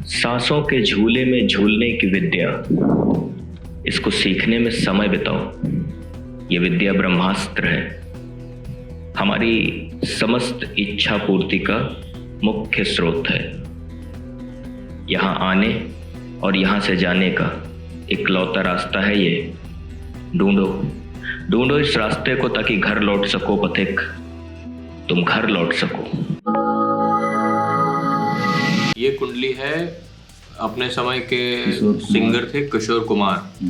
सांसों के झूले में झूलने की विद्या, इसको सीखने में समय बिताओ। ये विद्या ब्रह्मास्त्र है, हमारी समस्त इच्छा पूर्ति का मुख्य स्रोत है। यहाँ आने और यहाँ से जाने का इकलौता रास्ता है ये। ढूंढो ढूंढो इस रास्ते को, ताकि घर लौट सको पथिक, तुम घर लौट सको। ये कुंडली है, अपने समय के सिंगर थे किशोर कुमार।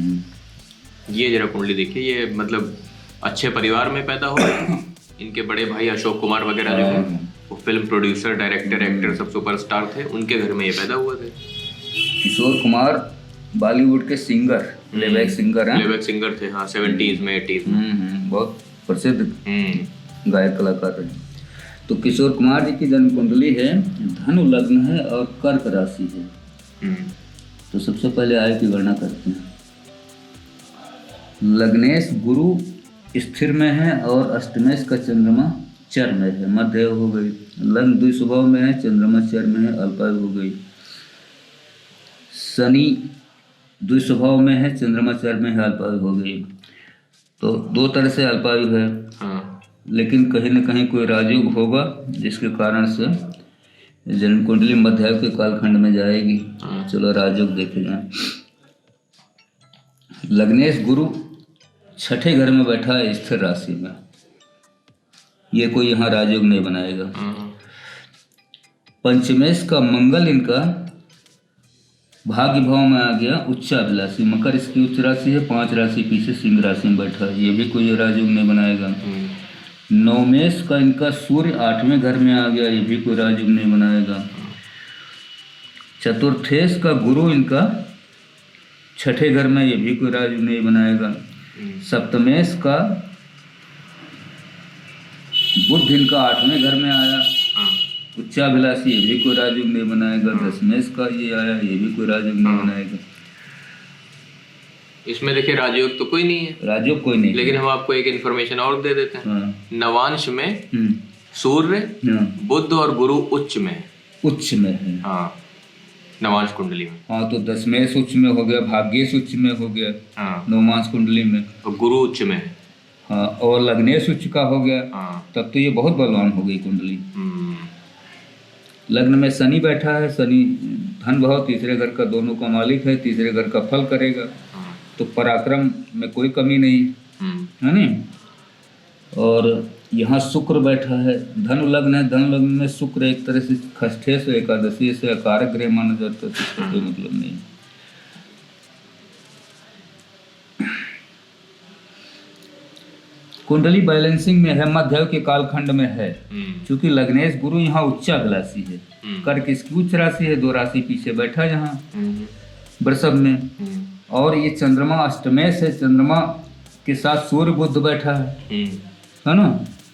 ये जरा कुंडली देखिए, ये मतलब अच्छे परिवार में पैदा हुए। इनके बड़े भाई अशोक कुमार वगैरह जो हैं वो फिल्म प्रोड्यूसर, डायरेक्टर, एक्टर सब सुपरस्टार थे। उनके घर में ये पैदा हुए थे। किशोर कुमार बॉलीवुड के सिंगर, प्लेबैक सिंगर हैं। प्लेबैक सिंगर थे, हाँ, 70s में 80s में बहुत प्रसिद्ध गायक कलाकार रहे। तो किशोर कुमार जी की जन्म कुंडली है, धनु लग्न है और कर्क राशि है। तो सबसे पहले आय की गणना करते हैं। लग्नेश गुरु स्थिर में है और अष्टमेश का चंद्रमा चर में है, मध्य हो गई। लग्न द्विस्वभाव में है, चंद्रमा चर में है, अल्पायु हो गई। शनि द्विस्वभाव में है, चंद्रमा चर में है, अल्पायु हो गई। तो दो तरह से अल्पायु है, लेकिन कहीं न कहीं कोई राजयोग होगा जिसके कारण से जन्म कुंडली मध्यायु के कालखंड में जाएगी। चलो राजयोग देखे जाए। लग्नेश गुरु छठे घर में बैठा है स्थिर राशि में, ये कोई यहाँ राजयोग नहीं बनाएगा। पंचमेश का मंगल इनका भाग्य भाव में आ गया, उच्चाभिलाषी। मकर इसकी उच्च राशि है, 5 राशि पीछे सिंह राशि में बैठा है, ये भी कोई राजयोग नहीं बनाएगा। नवमेश का इनका सूर्य 8वें घर में आ गया, ये भी कोई राजयोग नहीं बनाएगा। चतुर्थेश का गुरु इनका छठे घर में, ये भी कोई राजयोग नहीं बनाएगा। सप्तमेश का बुध इनका 8वें घर में आया, उच्चाभिलाषी, ये भी कोई राजयोग नहीं बनाएगा। दशमेश का ये आया, ये भी कोई राजयोग नहीं बनाएगा। इसमें देखिए राजयोग तो कोई नहीं है, राजयोग कोई नहीं, लेकिन हम आपको एक इन्फॉर्मेशन और दे देते हैं। नवांश में सूर्य, बुध और गुरु उच्च में है। हाँ, नवांश कुंडली में। हाँ, तो दशमेश उच्च में हो गया, भाग्येश उच्च में हो गया। हाँ, नवमांश कुंडली में। और गुरु उच्च में है। हाँ, और लग्नेश उच्च का हो गया। हाँ, तब तो ये बहुत बलवान हो गई कुंडली। लग्न में शनि बैठा है, शनि धन भाव तीसरे घर का दोनों का मालिक है, तीसरे घर का फल करेगा। तो पराक्रम में कोई कमी नहीं है नहीं। और यहाँ शुक्र बैठा है, धनु लग्न है। धनु लग्न में शुक्र एक तरह से खष्ठे से एकादशी से अकारक ग्रह माना जाता है, तो कोई मतलब नहीं। कुंडली बैलेंसिंग में है, मध्यायु के कालखंड में है। क्योंकि लग्नेश गुरु यहाँ उच्चाभिलाषी है, कर्क इसकी उच्च राशि है, 2 राशि पीछे बैठा यहाँ वृषभ में। और ये चंद्रमा अष्टमेश है, चंद्रमा के साथ सूर्य बुध बैठा है ना।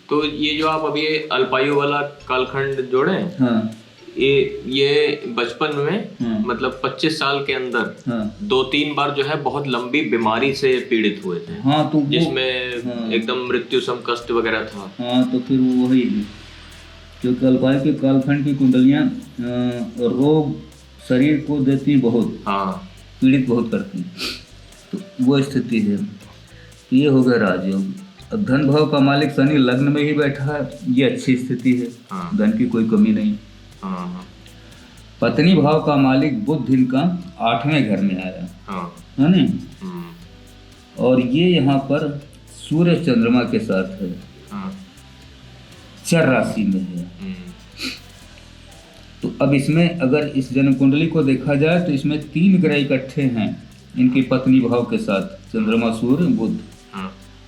तो ये जो आप अभी अल्पायु वाला कालखंड जोड़े, हाँ, ये बचपन में मतलब 25 साल के अंदर 2-3 बार जो है बहुत लंबी बीमारी से पीड़ित हुए थे। हाँ, तो जिसमें एकदम मृत्यु सम कष्ट वगैरह था। हाँ, तो फिर वो वही है, क्योंकि अल्पायु के कालखंड की कुंडलियां रोग शरीर को देती बहुत, हाँ, पीड़ित बहुत करती, तो वो स्थिति है। तो ये हो गया राजयोग। अब धन भाव का मालिक शनि लग्न में ही बैठा है, ये अच्छी स्थिति है। हाँ, धन की कोई कमी नहीं। हाँ, पत्नी भाव का मालिक बुध इनका 8वें घर में आया, हाँ, है नहीं। और ये यहाँ पर सूर्य चंद्रमा के साथ है, हाँ, चर राशि में है। तो अब इसमें अगर इस जन्म कुंडली को देखा जाए तो इसमें 3 ग्रह इकट्ठे हैं इनकी पत्नी भाव के साथ, चंद्रमा सूर्य बुध,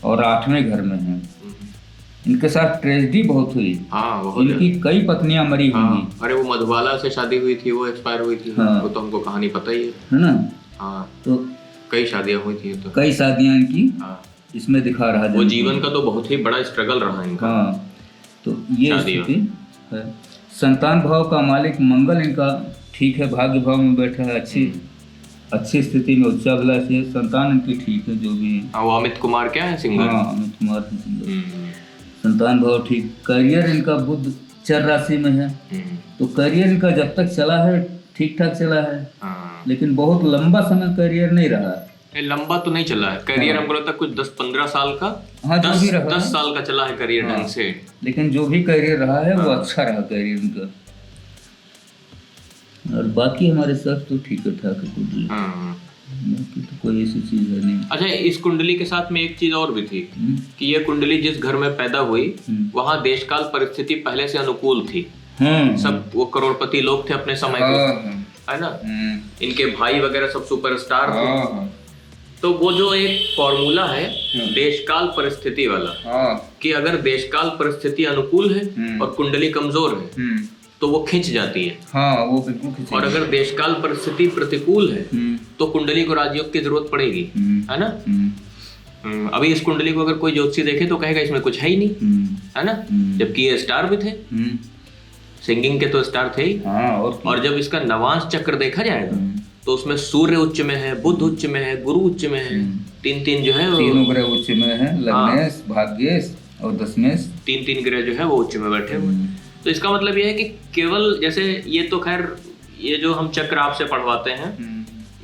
और 8वें घर में है। इनके साथ ट्रेजेडी बहुत हुई। हाँ, इनकी कई पत्नियां मरी हुई। अरे वो मधुबाला से शादी हुई थी, वो एक्सपायर हुई थी। हाँ, वो तो हमको कहानी पता ही है ना। हाँ, तो कई शादियां हुई थी, तो कई शादियां इनकी इसमें दिखा रहा है। वो जीवन का तो बहुत ही बड़ा स्ट्रगल रहा इनका। हाँ, तो ये स्थिति है। संतान भाव का मालिक मंगल इनका ठीक है, भाग्य भाव में बैठा है, अच्छी स्थिति में, उच्चाभिलाषी है। संतान इनकी ठीक है, जो भी है। वो अमित कुमार क्या है, सिंगर? हाँ, अमित कुमार है सिंगर। संतान भाव ठीक। करियर इनका बुध चर राशि में है, तो करियर इनका जब तक चला है ठीक ठाक चला है, हाँ। लेकिन बहुत लंबा समय करियर नहीं रहा। लंबा तो नहीं चला है करियर, हमको लगता है कुछ 10-15 साल का। हाँ, 10 साल का चला है करियर ढंग से। लेकिन जो भी करियर रहा है वो अच्छा रहा करियर उनका। और बाकी हमारे सब तो ठीक ठाक है कुंडली, बाकी तो कोई ऐसी चीज है नहीं। अच्छा, इस कुंडली के साथ में एक चीज और भी थी कि ये कुंडली जिस घर में पैदा हुई वहाँ देश काल परिस्थिति पहले से अनुकूल थी। सब वो करोड़पति लोग थे अपने समय के, है ना। इनके भाई वगैरह सब सुपरस्टार थे। तो वो जो एक फॉर्मूला है देशकाल परिस्थिति वाला, कि अगर देशकाल परिस्थिति अनुकूल है और कुंडली कमजोर है तो वो खिंच जाती है। वो बिल्कुल खिंच। और अगर देशकाल परिस्थिति प्रतिकूल है तो कुंडली को राजयोग की जरूरत पड़ेगी, है ना। अभी इस कुंडली को अगर कोई ज्योतिषी देखे तो कहेगा इसमें कुछ है ही नहीं, है ना। जबकि ये स्टार भी थे, सिंगिंग के तो स्टार थे ही। और जब इसका नवांश चक्र देखा जाएगा तो उसमें सूर्य उच्च में है, बुध उच्च में है, गुरु उच्च में है, तीन जो है तीनों ग्रह उच्च में है, लग्नेश, भाग्येश और दशमेश, तीन ग्रह जो है वो उच्च में बैठे हुए। तो इसका मतलब ये है कि केवल जैसे ये तो खैर ये जो हम चक्र आपसे पढ़वाते हैं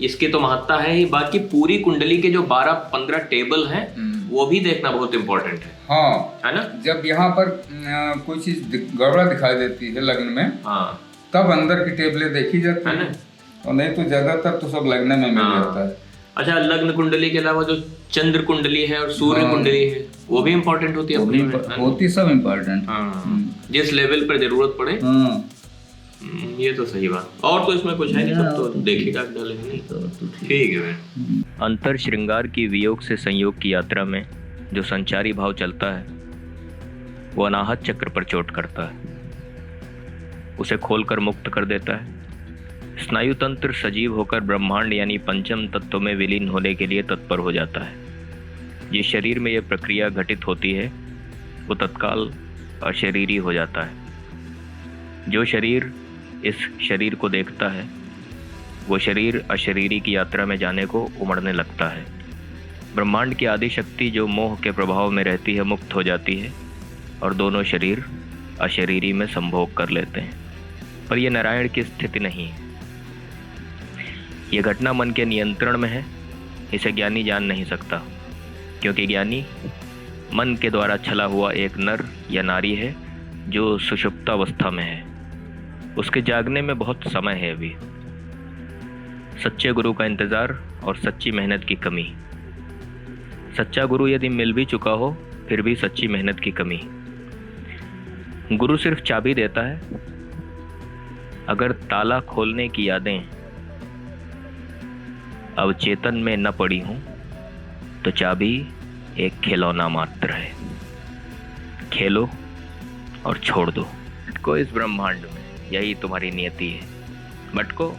इसकी तो महत्ता है ही, बाकी पूरी कुंडली के जो 12-15 टेबल हैं वो भी देखना बहुत इम्पोर्टेंट है। है ना। जब यहाँ पर कोई चीज गड़बड़ दिखाई देती है लग्न में, तब अंदर की टेबलें देखी जाती है ना, और नहीं तो ज्यादातर तो सब लग्न में मिल जाता है। अच्छा, लग्न कुंडली के अलावा जो चंद्र कुंडली है और सूर्य कुंडली है वो भी इम्पोर्टेंट होती है अपनी में, होती सब इम्पोर्टेंट, जिस लेवल पर जरूरत पड़े। ये तो सही बात। और तो इसमें कुछ है नहीं, सब तो देखेगा डालेंगे नहीं तो ठीक है। अंतर श्रृंगार की वियोग से संयोग की यात्रा में जो संचारी भाव चलता है वो अनाहत चक्र पर चोट करता है, उसे खोलकर मुक्त कर देता है। स्नायु तंत्र सजीव होकर ब्रह्मांड यानी पंचम तत्व में विलीन होने के लिए तत्पर हो जाता है। ये शरीर में यह प्रक्रिया घटित होती है वो तत्काल अशरीरी हो जाता है। जो शरीर इस शरीर को देखता है वो शरीर अशरीरी की यात्रा में जाने को उमड़ने लगता है। ब्रह्मांड की आदि शक्ति जो मोह के प्रभाव में रहती है मुक्त हो जाती है और दोनों शरीर अशरीरी में संभोग कर लेते हैं। पर यह नारायण की स्थिति नहीं है। यह घटना मन के नियंत्रण में है, इसे ज्ञानी जान नहीं सकता, क्योंकि ज्ञानी मन के द्वारा छला हुआ एक नर या नारी है जो सुषुप्तावस्था में है। उसके जागने में बहुत समय है अभी। सच्चे गुरु का इंतजार और सच्ची मेहनत की कमी। सच्चा गुरु यदि मिल भी चुका हो फिर भी सच्ची मेहनत की कमी। गुरु सिर्फ चाबी देता है, अगर ताला खोलने की यादें अब चेतन में न पड़ी हूं तो चाबी एक खिलौना मात्र है। खेलो और छोड़ दो। भटको इस ब्रह्मांड में, यही तुम्हारी नियति है। भटको